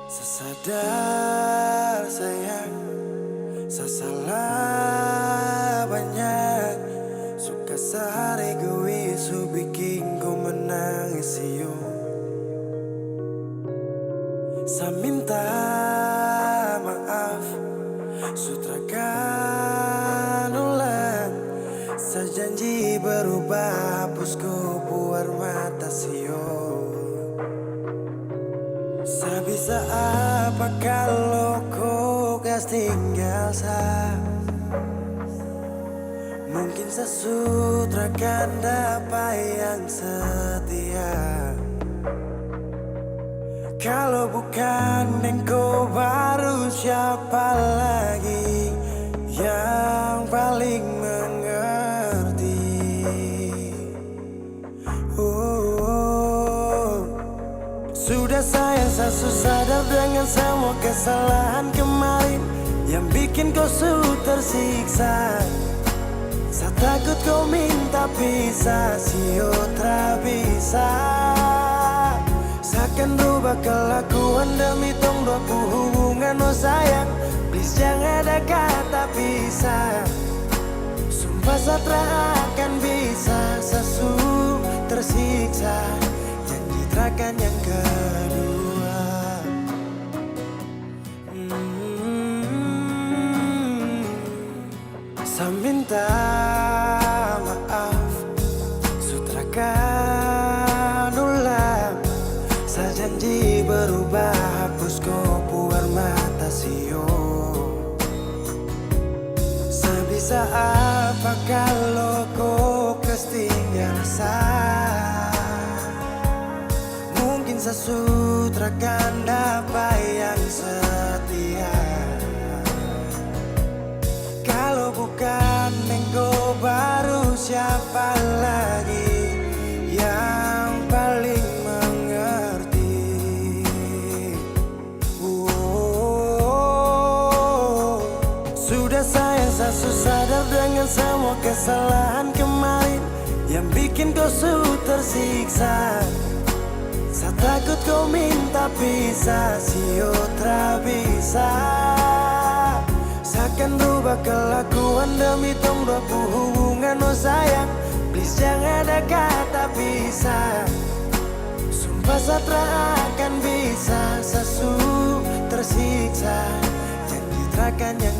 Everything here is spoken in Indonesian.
Sesadar sayang, salah banyak. Suka sehari egois, bikin ku menangis yo. Saya minta maaf, sutrakan ulang. Saya janji berubah, hapus ku buar mata sio. Saya bisa apa kalau kau gas tinggal mungkin saya sutrakan dapat yang setia. Kalau bukan engkau baru siapa lagi yang paling mengerti. Sudah saya sadar dengan semua kesalahan kemarin yang bikin kau tersiksa. Saya takut kau minta pisah, sio tak bisa. Saya akan rubah kelakuan demi tong dua hubungan, oh sayang. Please jangan ada kata pisah. Sumpah saya tak akan bisa, sesu tersiksa. Janji terakan yang kedua. Saya minta maaf, sutrakan ulang. Saya janji berubah, hapus kau buar mata sio. Saya bisa apa kalau kau ketinggalan mungkin saya sutrakan dapat yang setia. Kalau bukan engkau baru siapa lagi yang paling mengerti. Sudah saya sadar dengan semua kesalahan kemarin yang bikin kau tersiksa. Saya takut kau minta pisah, sio tak bisa. Saya akan rubah kelakuan demi tong dua hubungan, oh sayang. Please jangan ada kata pisah. Sumpah saya tak akan bisa, sesu tersiksa. Janji terakan yang